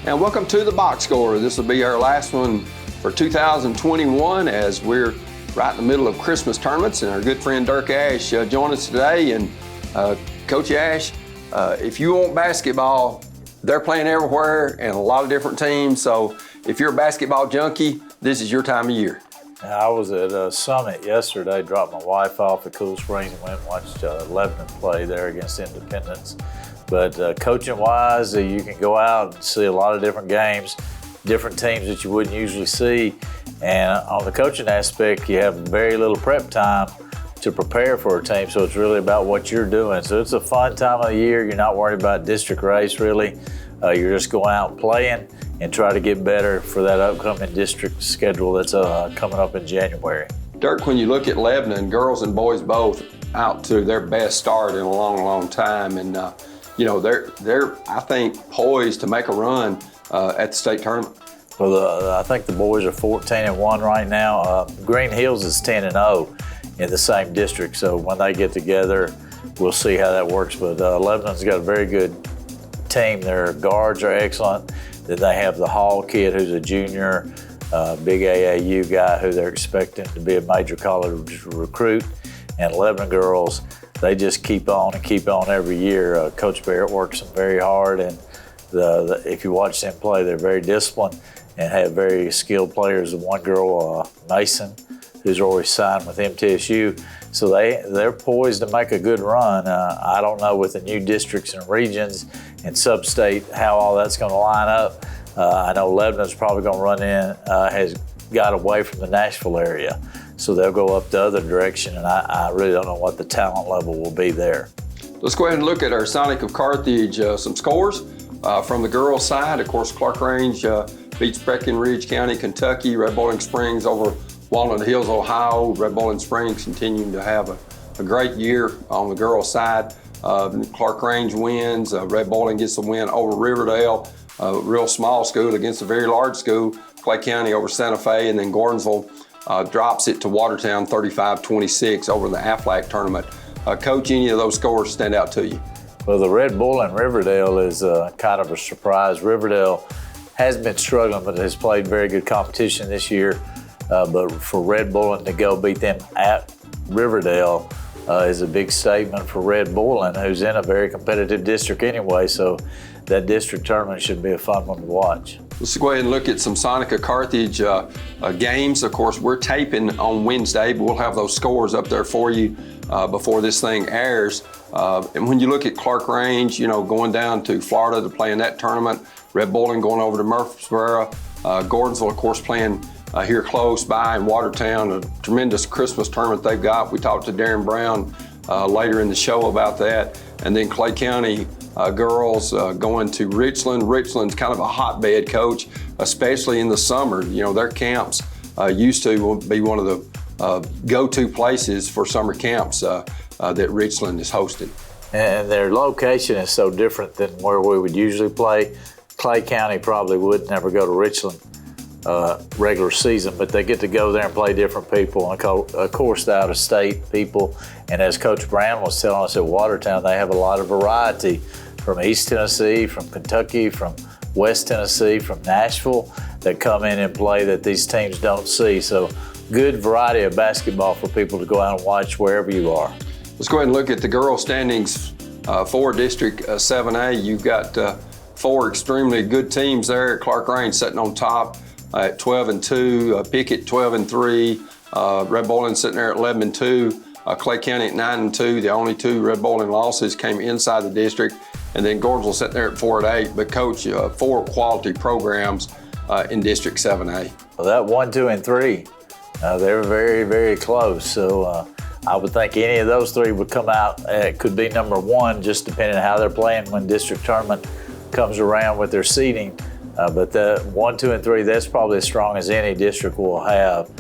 And welcome to the Box Score. This will be our last one for 2021 as we're right in the middle of Christmas tournaments, and our good friend Dirk Ash joined us today. And Coach Ash, if you want basketball, they're playing everywhere and a lot of different teams. So if you're a basketball junkie, this is your time of year. I was at a summit yesterday, dropped my wife off at Cool Springs and went and watched Lebanon play there against Independence. But coaching-wise, you can go out and see a lot of different games, different teams that you wouldn't usually see. And on the coaching aspect, you have very little prep time to prepare for a team, so it's really about what you're doing. So it's a fun time of the year. You're not worried about district race, really. You're just going out and playing and try to get better for that upcoming district schedule that's coming up in January. Dirk, when you look at Lebanon, girls and boys both out to their best start in a long, long time. And they're I think poised to make a run at the state tournament. Well, I think the boys are 14-1 right now. Green Hills is 10-0 in the same district. So when they get together, we'll see how that works. But Lebanon's got a very good team. Their guards are excellent. Then they have the Hall kid, who's a junior, big AAU guy who they're expecting to be a major college recruit. And Lebanon girls, they just keep on and keep on every year. Coach Barrett works them very hard, and if you watch them play, they're very disciplined and have very skilled players. The one girl, Mason, who's already signed with MTSU, so they're poised to make a good run. I don't know with the new districts and regions and sub-state how all that's going to line up. I know Lebanon's probably going to run in, has got away from the Nashville area. So they'll go up the other direction, and I really don't know what the talent level will be there. Let's go ahead and look at our Sonic of Carthage, some scores from the girls' side. Of course, Clark Range beats Breckenridge County, Kentucky. Red Bowling Springs over Walnut Hills, Ohio. Red Bowling Springs continuing to have a great year on the girls' side. Clark Range wins. Red Bowling gets the win over Riverdale, a real small school against a very large school. Clay County over Santa Fe, and then Gordonville drops it to Watertown 35-26 over the Aflac tournament. Coach, any of those scores stand out to you? Well, the Red Bull in Riverdale is kind of a surprise. Riverdale has been struggling, but has played very good competition this year. But for Red Bull to go beat them at Riverdale is a big statement for Red Bull, who's in a very competitive district anyway. So that district tournament should be a fun one to watch. Let's go ahead and look at some Sonic of Carthage games. Of course, we're taping on Wednesday, but we'll have those scores up there for you before this thing airs. And when you look at Clark Range, going down to Florida to play in that tournament, Red Bowling going over to Murfreesboro, Gordonville, of course, playing here close by in Watertown, a tremendous Christmas tournament they've got. We talked to Darren Brown later in the show about that. And then Clay County girls going to Richland. Richland's kind of a hotbed, Coach, especially in the summer. Their camps used to be one of the go-to places for summer camps that Richland is hosting. And their location is so different than where we would usually play. Clay County probably would never go to Richland regular season, but they get to go there and play different people, and of course the out-of-state people. And as Coach Brown was telling us at Watertown, they have a lot of variety from East Tennessee, from Kentucky, from West Tennessee, from Nashville that come in and play that these teams don't see. So good variety of basketball for people to go out and watch wherever you are. Let's go ahead and look at the girls' standings for District 7A. You've got four extremely good teams there. Clark Range sitting on top at 12-2, Pickett 12-3, Red Bowling sitting there at 11-2, Clay County at 9-2. The only two Red Bowling losses came inside the district, and then Gordonville sitting there at 4-8. But Coach, four quality programs in District 7A. Well, that 1, 2, and 3, they're very, very close. So I would think any of those three would come out. It could be number one, just depending on how they're playing when district tournament comes around with their seeding. But the 1, 2, and 3, that's probably as strong as any district will have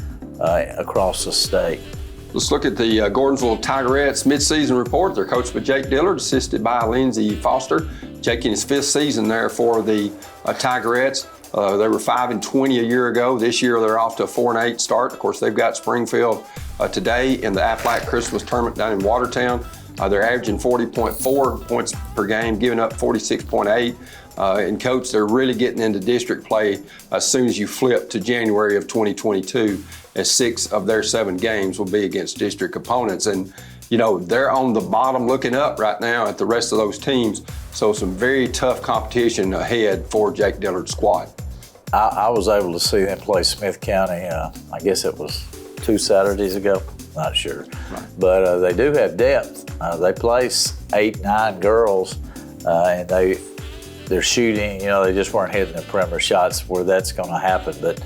across the state. Let's look at the Gordonville Tigerettes midseason report. They're coached by Jake Dillard, assisted by Lindsey Foster. Jake in his fifth season there for the Tigerettes. They were 5-20 a year ago. This year they're off to a 4-8 start. Of course, they've got Springfield today in the Aflac Christmas tournament down in Watertown. They're averaging 40.4 points per game, giving up 46.8. And Coach, they're really getting into district play as soon as you flip to January of 2022, as 6 of their 7 games will be against district opponents. And, you know, they're on the bottom looking up right now at the rest of those teams. So some very tough competition ahead for Jake Dillard's squad. I was able to see them play Smith County, I guess it was 2 Saturdays ago, not sure. Right. But they do have depth. They place 8, 9 girls, and they're shooting, you know, they just weren't hitting the perimeter shots where that's going to happen. But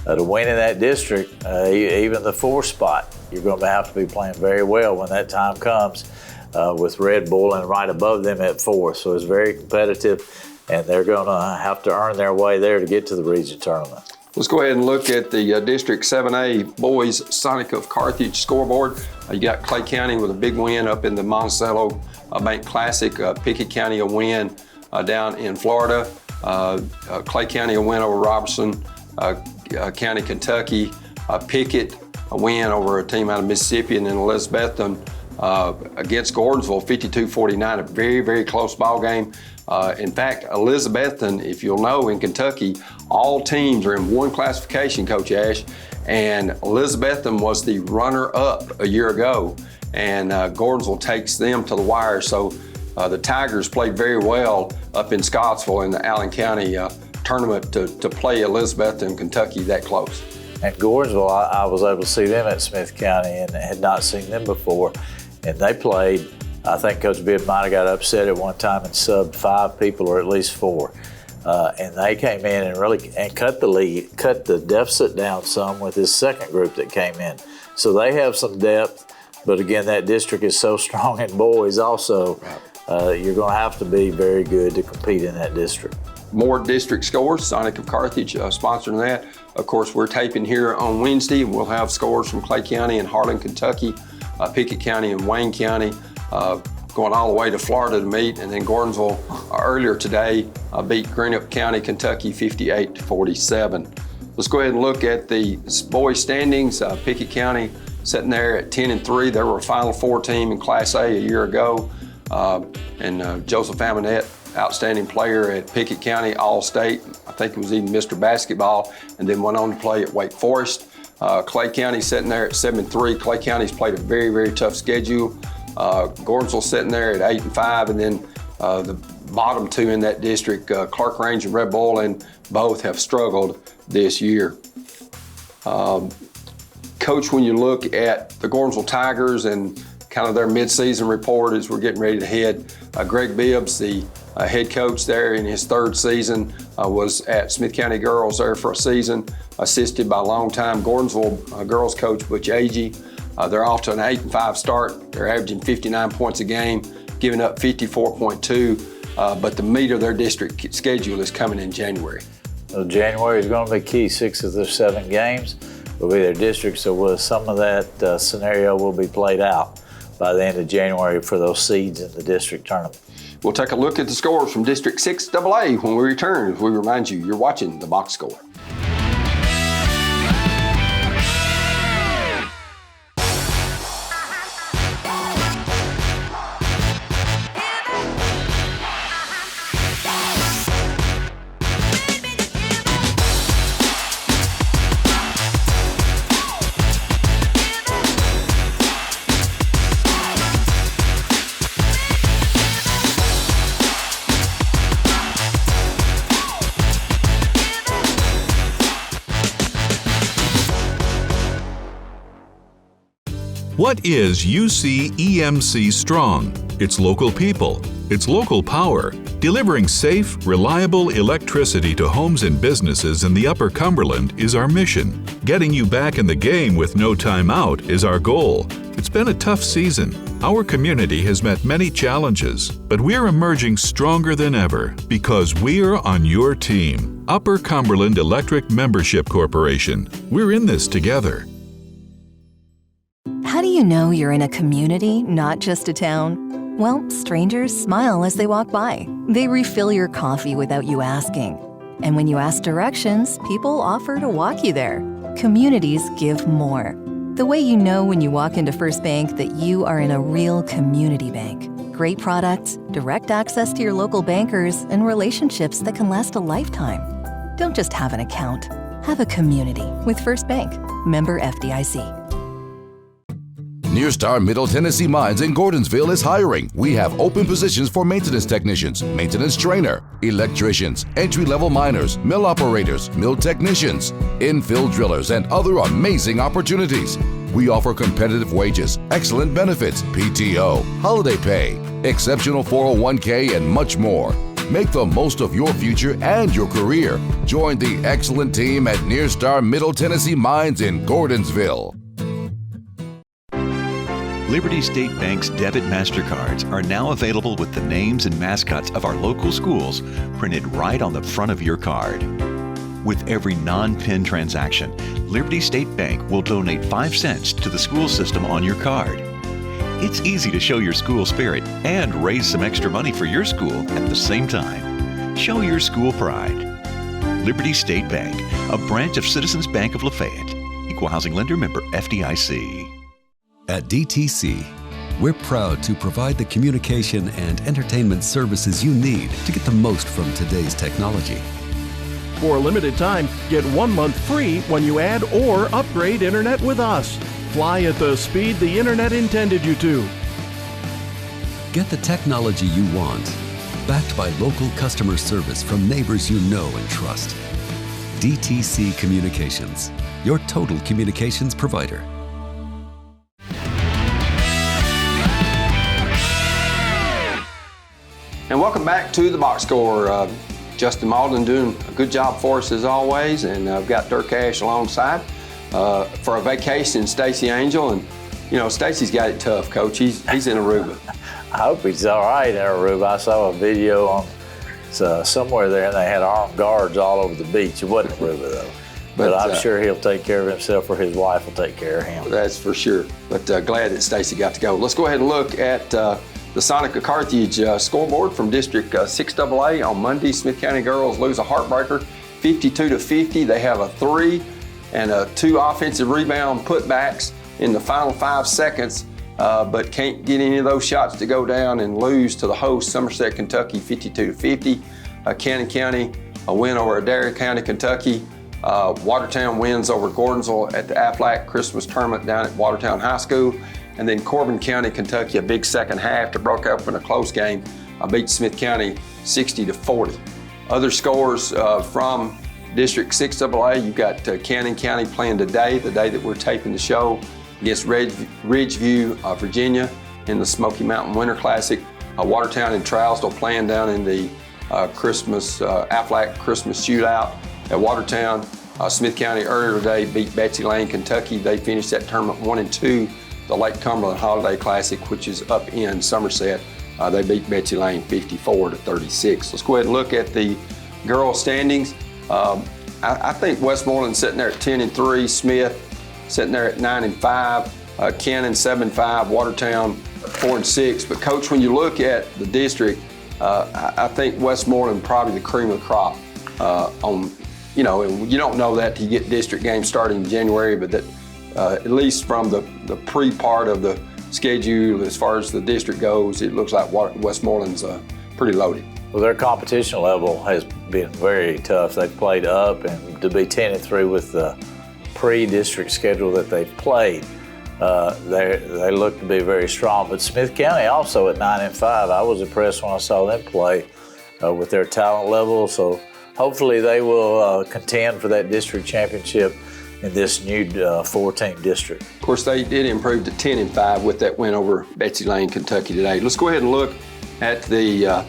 to win in that district, even the 4 spot, you're going to have to be playing very well when that time comes, with Red Bull and right above them at 4. So it's very competitive, and they're going to have to earn their way there to get to the region tournament. Let's go ahead and look at the District 7A boys Sonic of Carthage scoreboard. You got Clay County with a big win up in the Monticello Bank Classic. Pickett County a win down in Florida. Clay County a win over Robertson County, Kentucky. Pickett a win over a team out of Mississippi, and then Elizabethton against Gordonville, 52-49, a very, very close ball game. In fact, Elizabethton, if you'll know, in Kentucky, all teams are in one classification, Coach Ash, and Elizabethton was the runner-up a year ago, and Gordonsville takes them to the wire. So the Tigers played very well up in Scottsville in the Allen County tournament to play Elizabethton, Kentucky that close. At Gordonsville, I was able to see them at Smith County and had not seen them before, and they played. I think Coach Bibb might have got upset at one time and subbed 5 people or at least 4. And they came in and really cut the deficit down some with his second group that came in. So they have some depth, but again, that district is so strong in boys also. You're going to have to be very good to compete in that district. More district scores, Sonic of Carthage sponsoring that. Of course, we're taping here on Wednesday. We'll have scores from Clay County and Harlan, Kentucky, Pickett County and Wayne County, going all the way to Florida to meet, and then Gordonsville earlier today beat Greenup County, Kentucky 58-47. Let's go ahead and look at the boys standings. Pickett County sitting there at 10-3. They were a Final Four team in Class A year ago. And Joseph Amonette, outstanding player at Pickett County, All-State. I think it was even Mr. Basketball, and then went on to play at Wake Forest. Clay County sitting there at 7-3. Clay County's played a very, very tough schedule. Gordonsville sitting there at 8-5, and then the bottom 2 in that district, Clark Range and Red Bull, and both have struggled this year. Coach, when you look at the Gordonsville Tigers and kind of their midseason report as we're getting ready to head, Greg Bibbs, the head coach there in his 3rd season, was at Smith County Girls there for a season, assisted by longtime Gordonsville girls coach Butch Agee. They're off to an 8-5 start. They're averaging 59 points a game, giving up 54.2, but the meat of their district schedule is coming in January. So January is going to be key. 6 of their 7 games will be their district, so some of that scenario will be played out by the end of January for those seeds in the district tournament. We'll take a look at the scores from District 6AA when we return, as we remind you, you're watching the Box Score. What is UC-EMC Strong? It's local people. It's local power. Delivering safe, reliable electricity to homes and businesses in the Upper Cumberland is our mission. Getting you back in the game with no time out is our goal. It's been a tough season. Our community has met many challenges, but we're emerging stronger than ever because we're on your team. Upper Cumberland Electric Membership Corporation. We're in this together. How do you know you're in a community, not just a town? Well, strangers smile as they walk by. They refill your coffee without you asking. And when you ask directions, people offer to walk you there. Communities give more. The way you know when you walk into First Bank that you are in a real community bank. great products, direct access to your local bankers, and relationships that can last a lifetime. Don't just have an account. Have a community with First Bank. Member FDIC. Nearstar Middle Tennessee Mines in Gordonville is hiring. We have open positions for maintenance technicians, maintenance trainer, electricians, entry-level miners, mill operators, mill technicians, infill drillers, and other amazing opportunities. We offer competitive wages, excellent benefits, PTO, holiday pay, exceptional 401k, and much more. Make the most of your future and your career. Join the excellent team at Nearstar Middle Tennessee Mines in Gordonsville. Liberty State Bank's debit MasterCards are now available with the names and mascots of our local schools printed right on the front of your card. With every non-PIN transaction, Liberty State Bank will donate 5 cents to the school system on your card. It's easy to show your school spirit and raise some extra money for your school at the same time. Show your school pride. Liberty State Bank, a branch of Citizens Bank of Lafayette. Equal housing lender, member FDIC. At DTC, we're proud to provide the communication and entertainment services you need to get the most from today's technology. For a limited time, get 1 month free when you add or upgrade internet with us. Fly at the speed the internet intended you to. Get the technology you want, backed by local customer service from neighbors you know and trust. DTC Communications, your total communications provider. And welcome back to the Box Score. Justin Malden doing a good job for us as always, and I've got Dirk Ash alongside for a vacation, Stacey Angel, and you know Stacey's got it tough, Coach. He's in Aruba. I hope he's all right in Aruba. I saw a video on somewhere there, and they had armed guards all over the beach. It wasn't Aruba though, but I'm sure he'll take care of himself, or his wife will take care of him. That's for sure. But glad that Stacey got to go. Let's go ahead and look at the Sonica Carthage scoreboard from District 6AA on Monday. Smith County girls lose a heartbreaker, 52-50. They have a 3 and 2 offensive rebound putbacks in the final 5 seconds, but can't get any of those shots to go down and lose to the host, Somerset, Kentucky, 52-50. Cannon County, a win over Darian County, Kentucky. Watertown wins over Gordonville at the Aflac Christmas tournament down at Watertown High School. And then Corbin County, Kentucky, a big second half that broke up in a close game, beat Smith County 60-40. Other scores from District 6AA, you've got Cannon County playing today, the day that we're taping the show, against Ridgeview, Virginia in the Smoky Mountain Winter Classic. Watertown and Trousdale playing down in the Aflac Christmas Shootout at Watertown. Smith County earlier today beat Betsy Lane, Kentucky. They finished that tournament 1-2. The Lake Cumberland Holiday Classic, which is up in Somerset, they beat Betsy Lane 54-36. Let's go ahead and look at the girls' standings. I think Westmoreland sitting there at 10-3, Smith sitting there at 9-5, Cannon 7-5, Watertown 4-6. But Coach, when you look at the district, I think Westmoreland probably the cream of the crop. And you don't know that till you get district games starting in January, but that. At least from the pre-part of the schedule, as far as the district goes, it looks like Westmoreland's pretty loaded. Well, their competition level has been very tough. They've played up, and to be 10-3 with the pre-district schedule that they've played, they look to be very strong. But Smith County also at 9-5. I was impressed when I saw them play with their talent level. So hopefully they will contend for that district championship in this new 4-team district. Of course, they did improve to 10-5 with that win over Betsy Lane, Kentucky today. Let's go ahead and look at the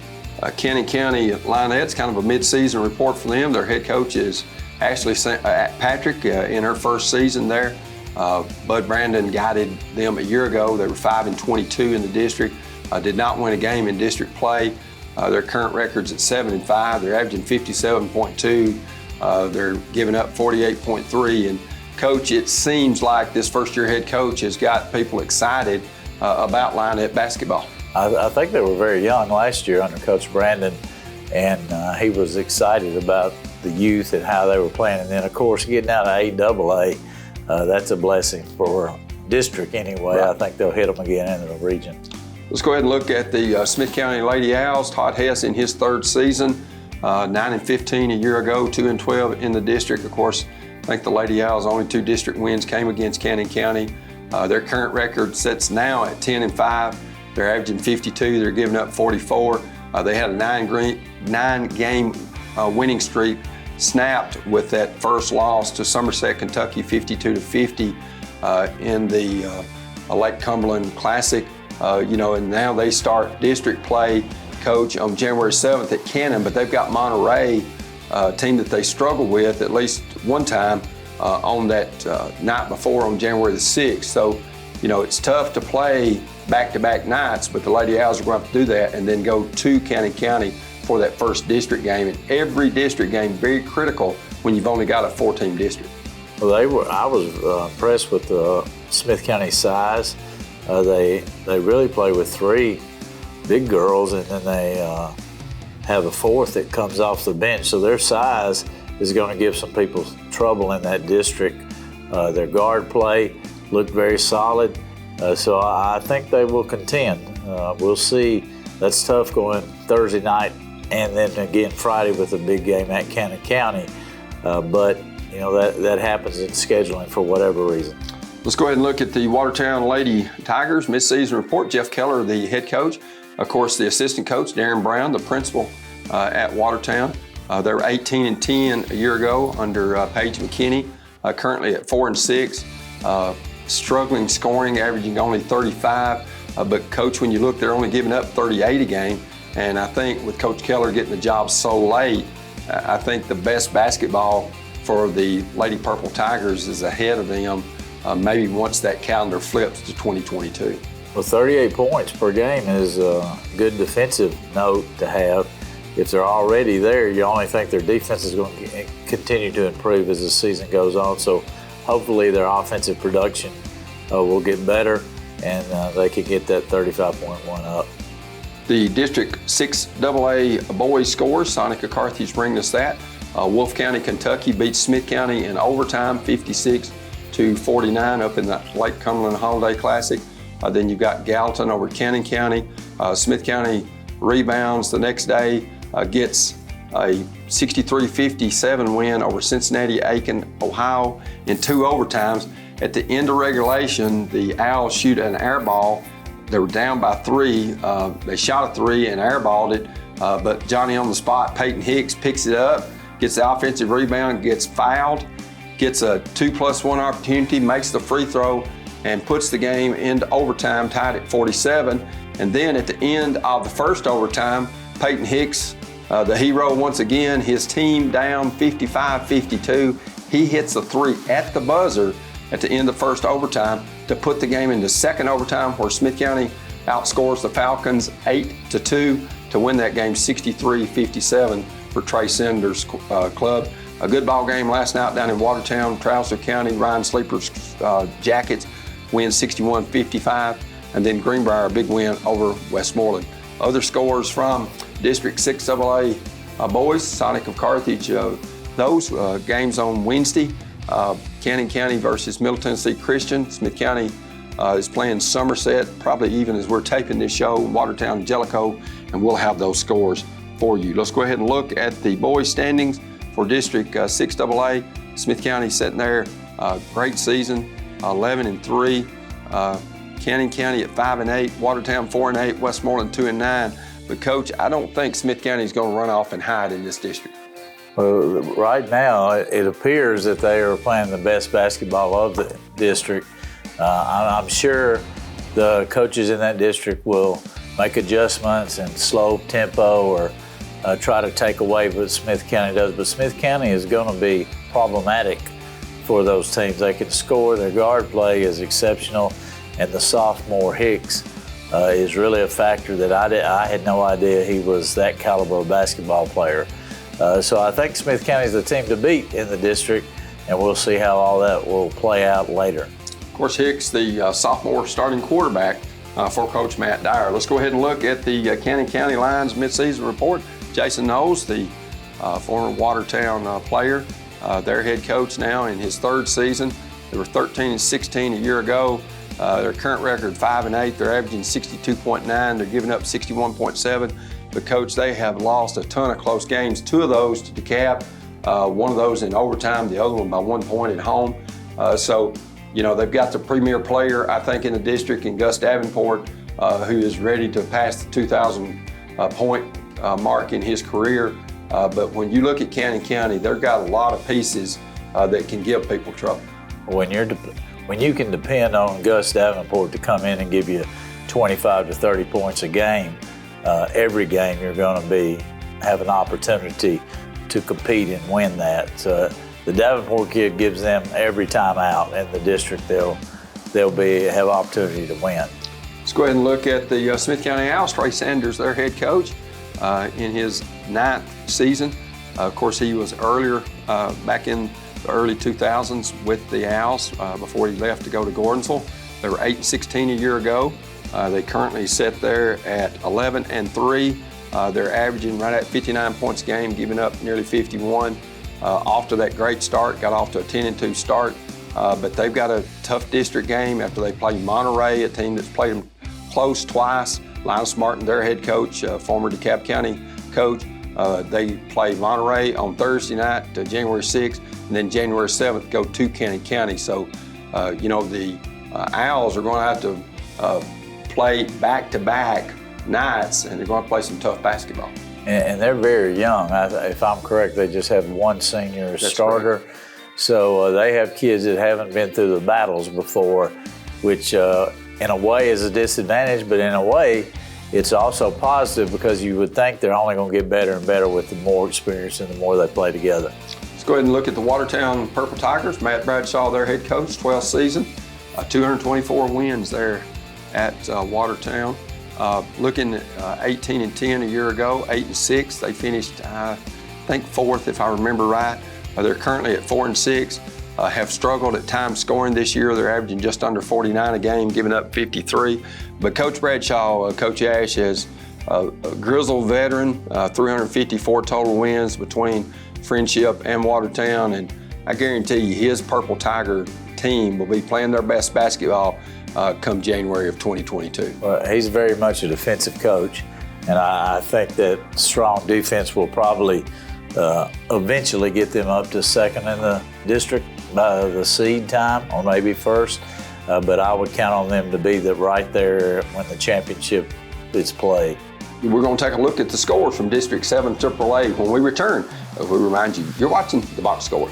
Cannon County Lionettes, kind of a mid-season report for them. Their head coach is Ashley Patrick in her first season there. Bud Brandon guided them a year ago. They were 5-22 in the district, did not win a game in district play. Their current record's at 7-5. They're averaging 57.2. They're giving up 48.3. And Coach, it seems like this first-year head coach has got people excited about Lionette basketball. I think they were very young last year under Coach Brandon, and he was excited about the youth and how they were playing. And then, of course, getting out of AAA, that's a blessing for district anyway. Right. I think they'll hit them again in the region. Let's go ahead and look at the Smith County Lady Owls. Todd Hess in his third season, 9-15 a year ago, 2-12 in the district. Of course, I think the Lady Owls' only 2 district wins came against Cannon County. Their current record sits now at 10-5. They're averaging 52. They're giving up 44. They had a 9-game winning streak snapped with that first loss to Somerset, Kentucky, 52-50 in the Lake Cumberland Classic. And now they start district play, Coach, on January 7th at Cannon, but they've got Monterey, a team that they struggled with at least one time on that night before on January the 6th. So, it's tough to play back-to-back nights, but the Lady Owls are going to have to do that and then go to Cannon County for that first district game. And every district game very critical when you've only got a 4-team district. Well, I was impressed with Smith County size. They really play with 3 big girls, and then they have a 4th that comes off the bench. So their size is going to give some people trouble in that district. Their guard play looked very solid, so I think they will contend. We'll see. That's tough going Thursday night and then again Friday with a big game at Cannon County, but that happens in scheduling for whatever reason. Let's go ahead and look at the Watertown Lady Tigers mid-season report. Jeff Keller, the head coach. Of course, the assistant coach, Darren Brown, the principal at Watertown. They were 18-10 a year ago under Paige McKinney, currently at 4-6. Struggling scoring, averaging only 35. But Coach, when you look, they're only giving up 38 a game. And I think with Coach Keller getting the job so late, I think the best basketball for the Lady Purple Tigers is ahead of them, maybe once that calendar flips to 2022. Well, 38 points per game is a good defensive note to have. If they're already there, you only think their defense is going to continue to improve as the season goes on. So hopefully their offensive production will get better and they can get that 35.1 up. The District 6AA boys scores, Sonica Carthage bring us that. Wolfe County, Kentucky beats Smith County in overtime, 56-49 up in the Lake Cumberland Holiday Classic. Then you've got Gallatin over Cannon County. Smith County rebounds the next day, gets a 63-57 win over Cincinnati, Aiken, Ohio in 2 overtimes. At the end of regulation, the Owls shoot an air ball. They were down by 3. They shot a 3 and airballed it, but Johnny on the spot, Peyton Hicks, picks it up, gets the offensive rebound, gets fouled, gets a 2+1 opportunity, makes the free throw, and puts the game into overtime, tied at 47. And then at the end of the first overtime, Peyton Hicks, the hero once again, his team down 55-52. He hits a 3 at the buzzer at the end of first overtime to put the game into second overtime, where Smith County outscores the Falcons 8-2 to win that game 63-57 for Trey Sender's club. A good ball game last night down in Watertown, Trouser County. Ryan Sleeper's Jackets win 61-55, and then Greenbrier, a big win over Westmoreland. Other scores from District 6AA boys, Sonic of Carthage, those games on Wednesday. Cannon County versus Middle Tennessee Christian. Smith County is playing Somerset, probably even as we're taping this show, Watertown and Jellicoe, and we'll have those scores for you. Let's go ahead and look at the boys standings for District 6AA. Smith County sitting there, great season, 11-3. Cannon County at 5-8, Watertown 4-8, Westmoreland 2-9. But Coach, I don't think Smith County is going to run off and hide in this district. Well, right now it appears that they are playing the best basketball of the district. I'm sure the coaches in that district will make adjustments and slow tempo or try to take away what Smith County does. But Smith County is going to be problematic for those teams. They can score, their guard play is exceptional, and the sophomore Hicks is really a factor that I had no idea he was that caliber of basketball player. So I think Smith County is the team to beat in the district, and we'll see how all that will play out later. Of course, Hicks, the sophomore starting quarterback for Coach Matt Dyer. Let's go ahead and look at the Cannon County Lions midseason report. Jason Knowles, the former Watertown player, their head coach now in his third season. They were 13-16 a year ago. Their current record 5-8. They're averaging 62.9. They're giving up 61.7. But coach, they have lost a ton of close games. 2 of those to DeKalb, one of those in overtime, the other one by 1 point at home. So, you know, they've got the premier player, I think, in the district in Gus Davenport, who is ready to pass the 2,000 point mark in his career. But when you look at Cannon County, they've got a lot of pieces that can give people trouble. When you can depend on Gus Davenport to come in and give you 25 to 30 points a game, every game you're going to have an opportunity to compete and win that. The Davenport kid gives them every time out in the district. They'll have opportunity to win. Let's go ahead and look at the Smith County Owls. Trey Sanders, their head coach, in his 9th season. Of course, he was earlier back in the early 2000s with the Owls before he left to go to Gordonville. They were 8-16 a year ago. They currently sit there at 11-3. They're averaging right at 59 points a game, giving up nearly 51. Off to that great start, got off to a 10-2 start, but they've got a tough district game after they play Monterey, a team that's played them close twice. Linus Martin, their head coach, former DeKalb County coach, they play Monterey on Thursday night, January 6th, and then January 7th go to Cannon County. So, you know, the Owls are going to have to play back-to-back nights, and they're going to play some tough basketball. And they're very young. If I'm correct, they just have 1 senior That's starter. Correct. So they have kids that haven't been through the battles before, which in a way is a disadvantage, but in a way it's also positive because you would think they're only going to get better and better with the more experience and the more they play together. Let's go ahead and look at the Watertown Purple Tigers. Matt Bradshaw, their head coach, 12th season, 224 wins there at Watertown. Looking at 18-10 a year ago, 8-6. They finished, I think, 4th, if I remember right. They're currently at 4-6. Have struggled at times scoring this year. They're averaging just under 49 a game, giving up 53. But Coach Bradshaw, Coach Ash, is a grizzled veteran, 354 total wins between Friendship and Watertown. And I guarantee you his Purple Tiger team will be playing their best basketball come January of 2022. Well, he's very much a defensive coach, and I think that strong defense will probably eventually get them up to 2nd in the district by the seed time, or maybe 1st. But I would count on them to be right there when the championship is played. We're going to take a look at the scores from District 7 AAA when we return. We remind you, you're watching The Box Score.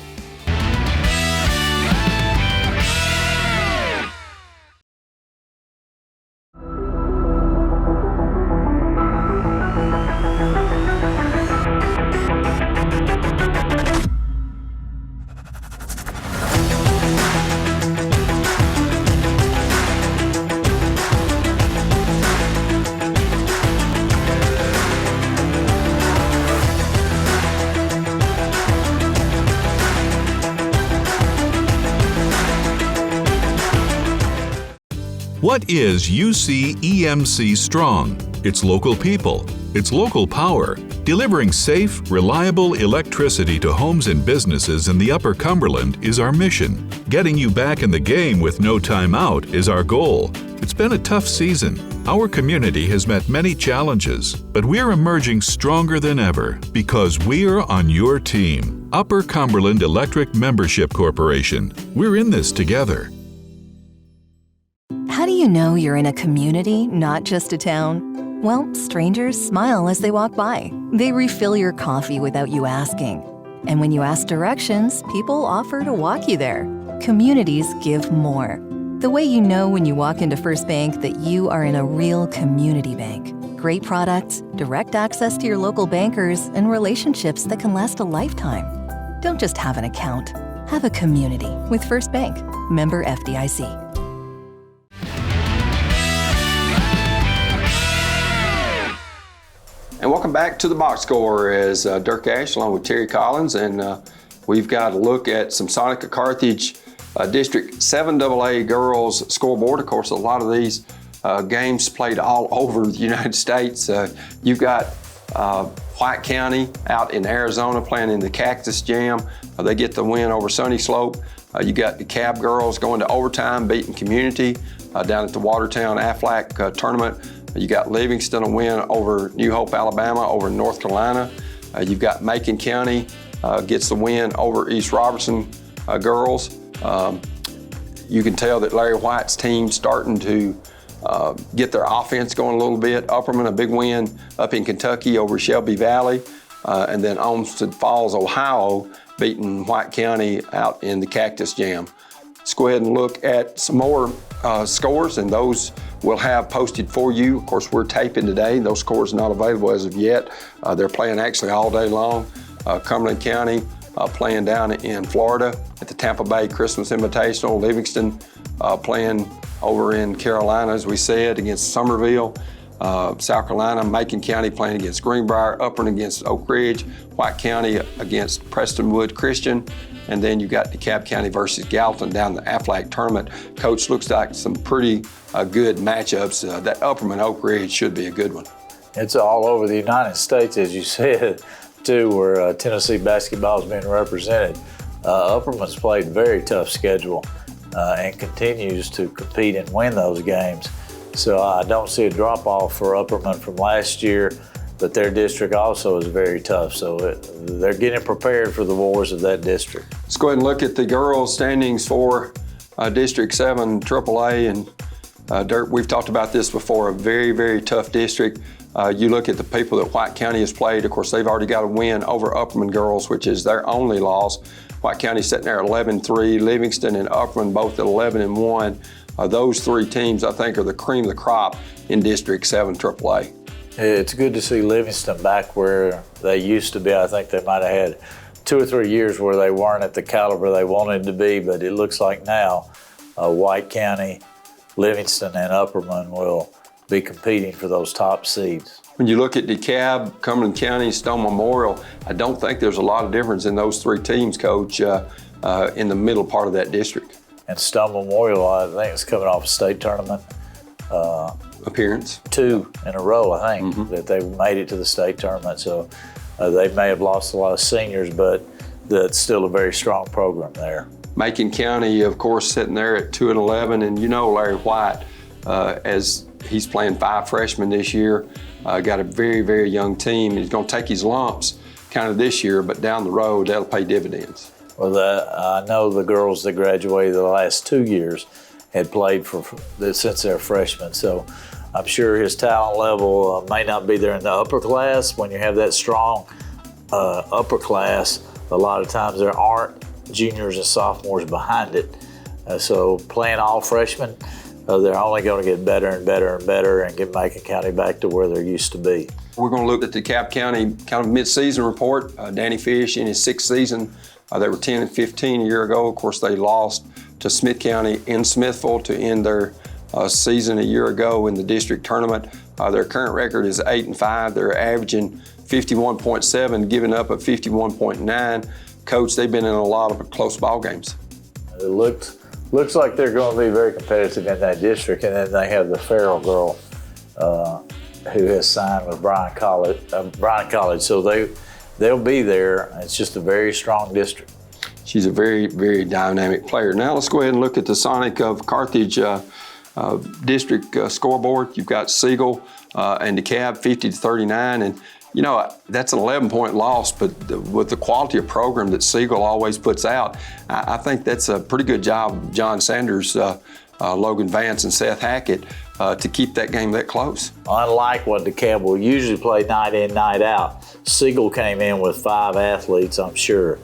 What is UC-EMC Strong? It's local people. It's local power. Delivering safe, reliable electricity to homes and businesses in the Upper Cumberland is our mission. Getting you back in the game with no time out is our goal. It's been a tough season. Our community has met many challenges, but we're emerging stronger than ever because we're on your team. Upper Cumberland Electric Membership Corporation. We're in this together. How do you know you're in a community, not just a town? Well, strangers smile as they walk by. They refill your coffee without you asking. And when you ask directions, people offer to walk you there. Communities give more. The way you know when you walk into First Bank that you are in a real community bank. Great products, direct access to your local bankers, and relationships that can last a lifetime. Don't just have an account. Have a community with First Bank. Member FDIC. And welcome back to the Box Score as Dirk Ash along with Terry Collins, and we've got a look at some Sonica Carthage District 7 AA girls scoreboard. Of course, a lot of these games played all over the United States. You've got White County out in Arizona playing in the Cactus Jam. They get the win over Sunny Slope. You got the Cab girls going to overtime, beating Community. down at the Watertown Aflac tournament. You got Livingston a win over New Hope, Alabama, over North Carolina. You've got Macon County gets the win over East Robertson girls. You can tell that Larry White's team starting to get their offense going a little bit. Upperman, a big win up in Kentucky over Shelby Valley. And then Olmsted Falls, Ohio, beating White County out in the Cactus Jam. Let's go ahead and look at some more scores, and those we'll have posted for you. Of course, we're taping today. Those scores are not available as of yet. They're playing actually all day long. Cumberland County playing down in Florida at the Tampa Bay Christmas Invitational. Livingston playing over in Carolina, as we said, against Somerville. South Carolina, Macon County playing against Greenbrier, Upland against Oak Ridge, White County against Prestonwood Christian, and then you got DeKalb County versus Gallatin down the Aflac tournament. Coach, looks like some pretty good matchups. That Upperman Oak Ridge should be a good one. It's all over the United States, as you said, too, where Tennessee basketball is being represented. Upperman's played a very tough schedule and continues to compete and win those games. So I don't see a drop-off for Upperman from last year, but their district also is very tough. So they're getting prepared for the wars of that district. Let's go ahead and look at the girls' standings for District 7 AAA. And Dirk, we've talked about this before, a very, very tough district. You look at the people that White County has played. Of course, they've already got a win over Upperman girls, which is their only loss. White County sitting there at 11-3, Livingston and Upperman both at 11-1. Those three teams, I think, are the cream of the crop in District 7 AAA. It's good to see Livingston back where they used to be. I think they might have had 2 or 3 years where they weren't at the caliber they wanted to be, but it looks like now White County, Livingston, and Upperman will be competing for those top seeds. When you look at DeKalb, Cumberland County, Stone Memorial, I don't think there's a lot of difference in those three teams, Coach, in the middle part of that district. And Stone Memorial, I think, is coming off a state tournament. Appearance. 2 in a row, I think, that they made it to the state tournament. So they may have lost a lot of seniors, but that's still a very strong program there. Macon County, of course, sitting there at 2-11, and you know Larry White, as he's playing 5 freshmen this year, got a very, very young team. He's going to take his lumps kind of this year, but down the road, that'll pay dividends. Well, I know the girls that graduated the last 2 years had played since they're freshmen, so I'm sure his talent level may not be there in the upper class. When you have that strong upper class, a lot of times there aren't juniors and sophomores behind it. So playing all freshmen, they're only going to get better and better and better and get Macon County back to where they're used to be. We're going to look at the DeKalb County kind of mid-season report. Danny Fish in his 6th season. They were 10-15 a year ago. Of course, they lost to Smith County in Smithville to end their season a year ago in the district tournament. Their current record is 8-5. They're averaging 51.7, giving up a 51.9. Coach, they've been in a lot of close ball games. It looks like they're going to be very competitive in that district, and then they have the Farrell girl who has signed with Bryan College. So they'll be there. It's just a very strong district. She's a very, very dynamic player. Now let's go ahead and look at the Sonic of Carthage district scoreboard. You've got Siegel and DeKalb 50-39, and you know that's an 11-point loss. But with the quality of program that Siegel always puts out, I think that's a pretty good job, John Sanders, Logan Vance, and Seth Hackett to keep that game that close. Unlike what DeKalb will usually play night in, night out, Siegel came in with 5 athletes, I'm sure,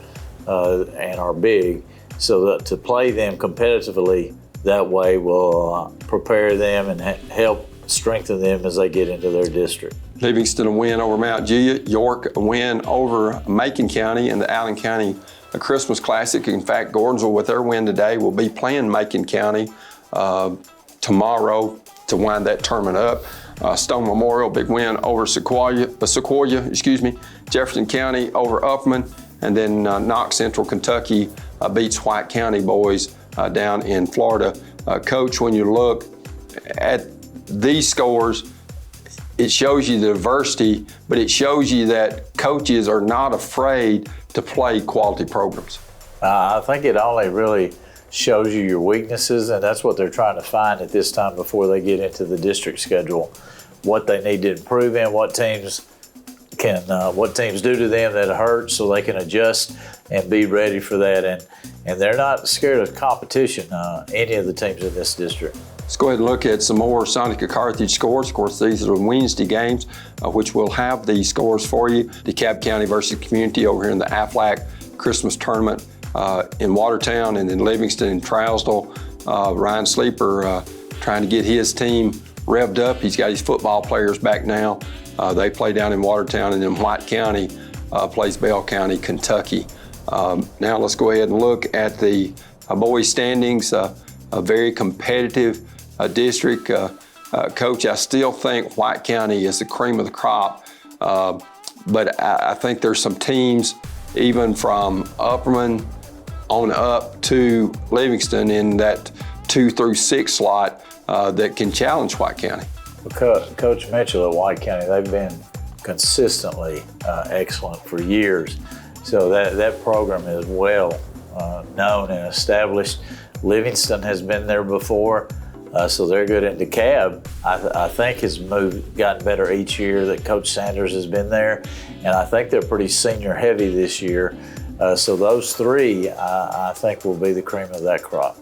and are big, so that to play them competitively that way will prepare them and help strengthen them as they get into their district. Livingston a win over Mount Juliet, York a win over Macon County in the Allen County Christmas Classic. In fact, Gordonville, with their win today, will be playing Macon County tomorrow to wind that tournament up. Stone Memorial, big win over Sequoia, Jefferson County over Upman, and then Knox Central Kentucky beats White County boys down in Florida. Coach, when you look at these scores, it shows you the diversity, but it shows you that coaches are not afraid to play quality programs. I think it only really shows you your weaknesses, and that's what they're trying to find at this time before they get into the district schedule, what they need to improve in, what teams do to them that hurt, so they can adjust and be ready for that. And they're not scared of competition, any of the teams in this district. Let's go ahead and look at some more Sonica Carthage scores. Of course, these are the Wednesday games, which will have the scores for you. DeKalb County versus Community over here in the Aflac Christmas Tournament in Watertown, and then Livingston and Trousdale. Ryan Sleeper trying to get his team revved up. He's got his football players back now. They play down in Watertown, and then White County plays Bell County, Kentucky. Now let's go ahead and look at the boys standings. A very competitive district. Coach, I still think White County is the cream of the crop, but I think there's some teams, even from Upperman on up to Livingston in that 2 through 6 slot that can challenge White County. Coach Mitchell at White County, they've been consistently excellent for years. So that program is well known and established. Livingston has been there before, so they're good. At DeKalb, I think has gotten better each year that Coach Sanders has been there, and I think they're pretty senior heavy this year. So those three, I think, will be the cream of that crop.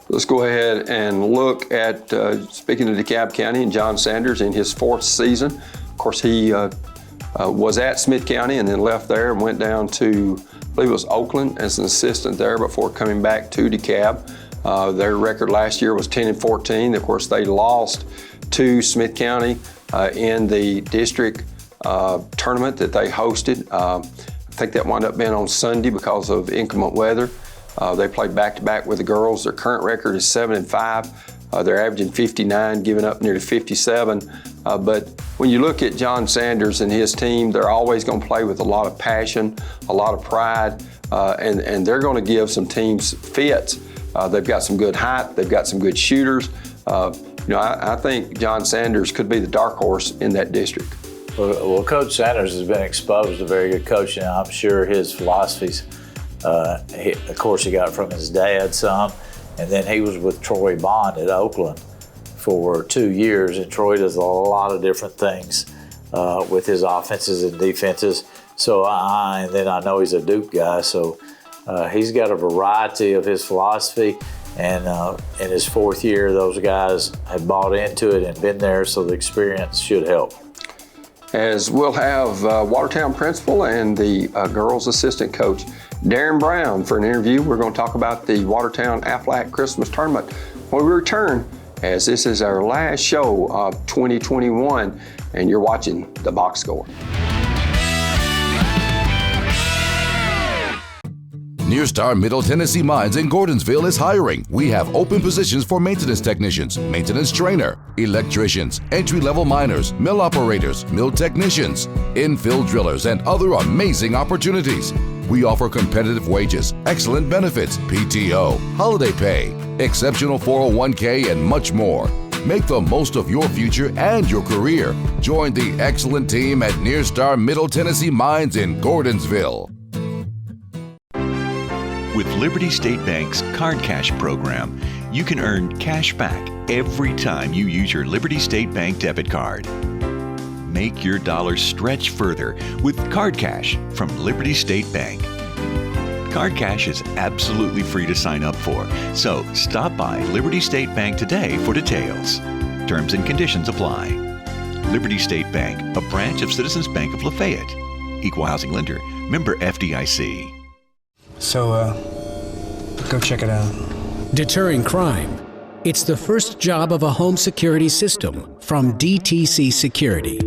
Let's go ahead and look at, speaking of DeKalb County and John Sanders in his 4th season. Of course, he was at Smith County and then left there and went down to, I believe it was Oakland, as an assistant there before coming back to DeKalb. Their record last year was 10-14. Of course, they lost to Smith County in the district tournament that they hosted. I think that wound up being on Sunday because of inclement weather. They played back-to-back with the girls. Their current record is 7-5. They're averaging 59, giving up nearly 57. But when you look at John Sanders and his team, they're always going to play with a lot of passion, a lot of pride, and they're going to give some teams fits. They've got some good height. They've got some good shooters. I think John Sanders could be the dark horse in that district. Well, Coach Sanders has been exposed to very good coaching. I'm sure his philosophies, of course, he got it from his dad some, and then he was with Troy Bond at Oakland for 2 years, and Troy does a lot of different things with his offenses and defenses. So, and then I know he's a Duke guy, so he's got a variety of his philosophy, and in his 4th year, those guys have bought into it and been there, so the experience should help. As we'll have Watertown principal and the girls assistant coach, Darren Brown, for an interview. We're going to talk about the Watertown Aflac Christmas Tournament when we return, as this is our last show of 2021, and you're watching The Box Score. Near Star Middle Tennessee Mines in Gordonville is hiring. We have open positions for maintenance technicians, maintenance trainer, electricians, entry-level miners, mill operators, mill technicians, infill drillers, and other amazing opportunities. We offer competitive wages, excellent benefits, PTO, holiday pay, exceptional 401k, and much more. Make the most of your future and your career. Join the excellent team at Near Star Middle Tennessee Mines in Gordonsville. With Liberty State Bank's Card Cash program, you can earn cash back every time you use your Liberty State Bank debit card. Make your dollars stretch further with Card Cash from Liberty State Bank. Card Cash is absolutely free to sign up for, so stop by Liberty State Bank today for details. Terms and conditions apply. Liberty State Bank, a branch of Citizens Bank of Lafayette. Equal housing lender, member FDIC. So, go check it out. Deterring crime. It's the first job of a home security system from DTC Security.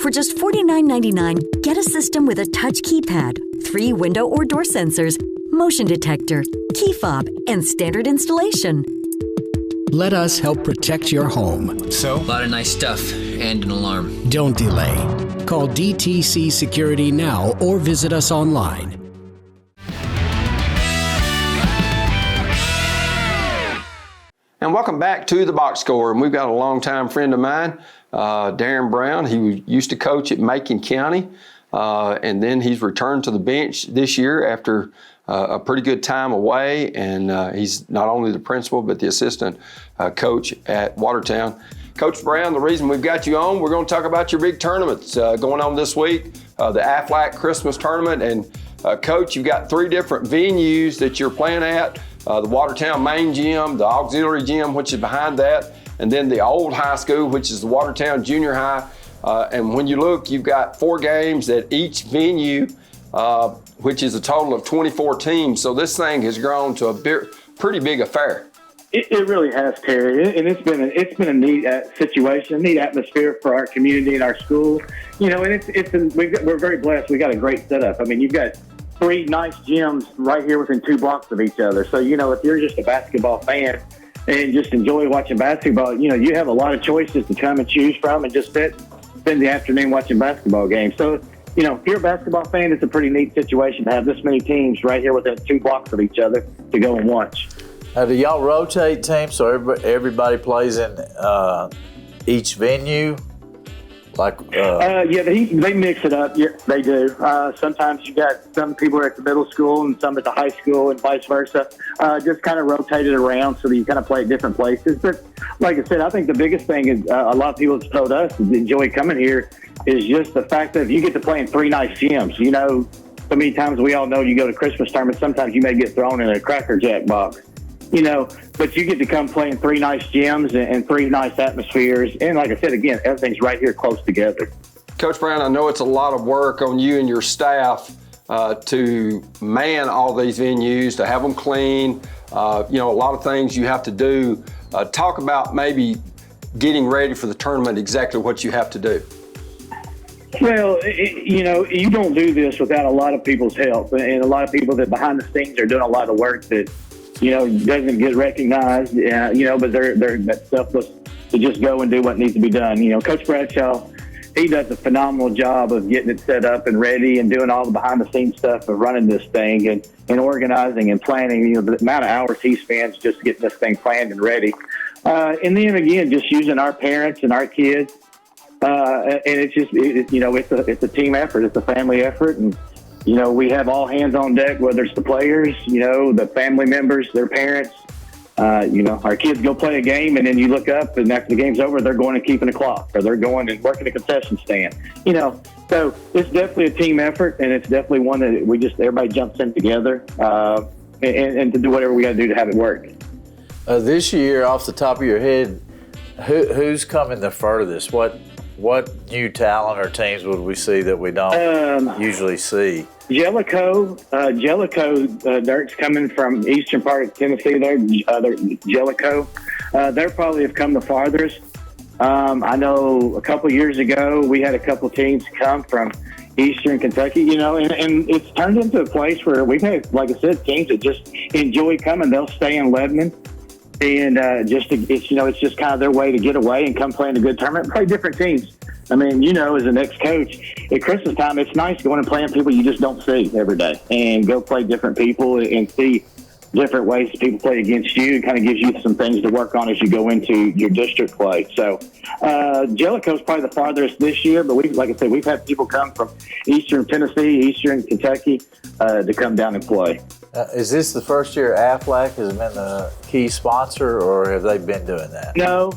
For just $49.99, get a system with a touch keypad, 3 window or door sensors, motion detector, key fob, and standard installation. Let us help protect your home. So? A lot of nice stuff and an alarm. Don't delay. Call DTC Security now or visit us online. And welcome back to The Box Score. And we've got a longtime friend of mine, Darren Brown. He used to coach at Macon County, and then he's returned to the bench this year after a pretty good time away, and he's not only the principal but the assistant coach at Watertown. Coach Brown, the reason we've got you on, we're going to talk about your big tournaments going on this week, the Aflac Christmas Tournament. And Coach, you've got 3 different venues that you're playing at, the Watertown main gym, the auxiliary gym, which is behind that, and then the old high school, which is the Watertown Junior High. And when you look, you've got 4 games at each venue, which is a total of 24 teams. So this thing has grown to a pretty big affair. It really has, Terry, and it's been a neat situation, neat atmosphere for our community and our school. You know, and we're very blessed. We got a great setup. I mean, you've got 3 nice gyms right here within 2 blocks of each other. So, you know, if you're just a basketball fan and just enjoy watching basketball, you know, you have a lot of choices to come and choose from and just spend the afternoon watching basketball games. So, you know, if you're a basketball fan, it's a pretty neat situation to have this many teams right here within 2 blocks of each other to go and watch. Do y'all rotate teams so everybody plays in each venue? Yeah, they mix it up. Yeah, they do. Sometimes you got some people at the middle school and some at the high school and vice versa. Just kind of rotate it around so that you kind of play at different places. But like I said, I think the biggest thing is a lot of people have told us that enjoy coming here is just the fact that you get to play in 3 nice gyms. You know, so many times we all know you go to Christmas tournaments, sometimes you may get thrown in a Cracker Jack box. You know, but you get to come play in 3 nice gyms and 3 nice atmospheres. And like I said, again, everything's right here close together. Coach Brown, I know it's a lot of work on you and your staff to man all these venues, to have them clean. You know, a lot of things you have to do. Talk about maybe getting ready for the tournament, exactly what you have to do. Well, you know, you don't do this without a lot of people's help and a lot of people that behind the scenes are doing a lot of work that, you know, doesn't get recognized, you know, but they're that selfless to just go and do what needs to be done. You know, Coach Bradshaw, he does a phenomenal job of getting it set up and ready and doing all the behind-the-scenes stuff of running this thing and organizing and planning. You know, the amount of hours he spends just getting this thing planned and ready. And then, again, just using our parents and our kids. And it's just, you know, it's a team effort. It's a family effort. And, you know, we have all hands on deck, whether it's the players, you know, the family members, their parents. You know, our kids go play a game, and then you look up, and after the game's over, they're going and keeping a clock, or they're going and working a concession stand. You know, so it's definitely a team effort, and it's definitely one that everybody jumps in together and to do whatever we got to do to have it work. This year, off the top of your head, who's coming the furthest? What new talent or teams would we see that we don't usually see? Jellicoe, Dirk's coming from eastern part of Tennessee. They're Jellicoe. They probably have come the farthest. I know a couple years ago we had a couple teams come from eastern Kentucky, you know, and it's turned into a place where we've had, like I said, teams that just enjoy coming. They'll stay in Lebanon. And it's just kind of their way to get away and come play in a good tournament and play different teams. I mean, you know, as an ex-coach, at Christmas time, it's nice going and playing people you just don't see every day and go play different people and see different ways that people play against you. It kind of gives you some things to work on as you go into your district play. So Jellicoe's probably the farthest this year, but like I said, we've had people come from eastern Tennessee, eastern Kentucky to come down and play. Is this the first year Aflac has been the key sponsor, or have they been doing that? No,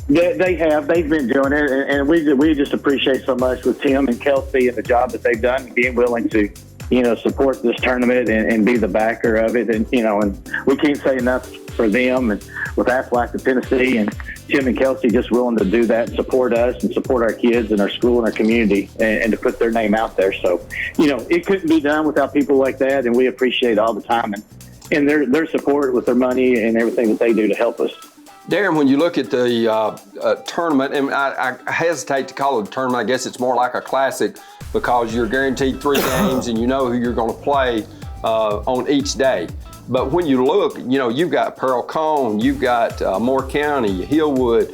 they have. They've been doing it, and we just appreciate so much with Tim and Kelsey and the job that they've done, and being willing to, you know, support this tournament and be the backer of it. And, you know, and we can't say enough for them and with Aflac of Tennessee and Tim and Kelsey just willing to do that, support us and support our kids and our school and our community and to put their name out there. So, you know, it couldn't be done without people like that, and we appreciate all the time and their support with their money and everything that they do to help us. Darren, when you look at the tournament, and I hesitate to call it a tournament, I guess it's more like a classic because you're guaranteed 3 games and you know who you're going to play on each day. But when you look, you know, you've got Pearl Cone, you've got Moore County, Hillwood,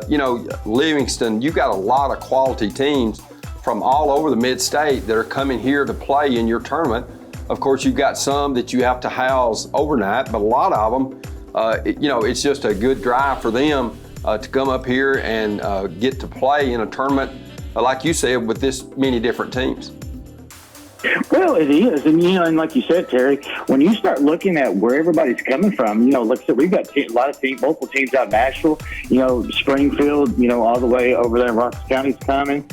you know, Livingston. You've got a lot of quality teams from all over the mid-state that are coming here to play in your tournament. Of course, you've got some that you have to house overnight, but a lot of them, you know, it's just a good drive for them to come up here and get to play in a tournament, like you said, with this many different teams. Well, it is, and and like you said, Terry, when you start looking at where everybody's coming from, look, so we've got a lot of multiple teams out in Nashville, Springfield, all the way over there in Ross County's coming.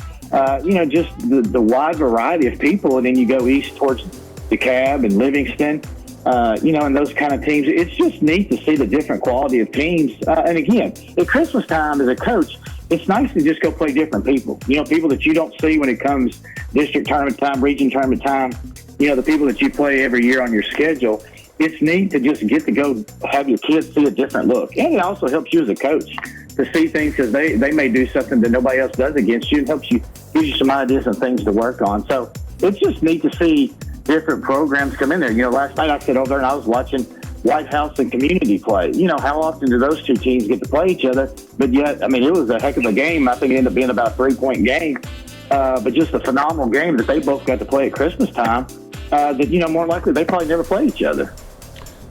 Just the wide variety of people, and then you go east towards DeKalb and Livingston, and those kind of teams. It's just neat to see the different quality of teams. And again, at Christmas time as a coach, it's nice to just go play different people. People that you don't see when it comes district tournament time, region tournament time. The people that you play every year on your schedule. It's neat to just get to go have your kids see a different look. And it also helps you as a coach to see things because they may do something that nobody else does against you. It helps you, gives you some ideas and things to work on. So it's just neat to see different programs come in there. Last night I sat over there and I was watching White House and community play. How often do those two teams get to play each other? But yet, it was a heck of a game. I think it ended up being about a 3-point game. But just a phenomenal game that they both got to play at Christmas time that, more likely they probably never play each other.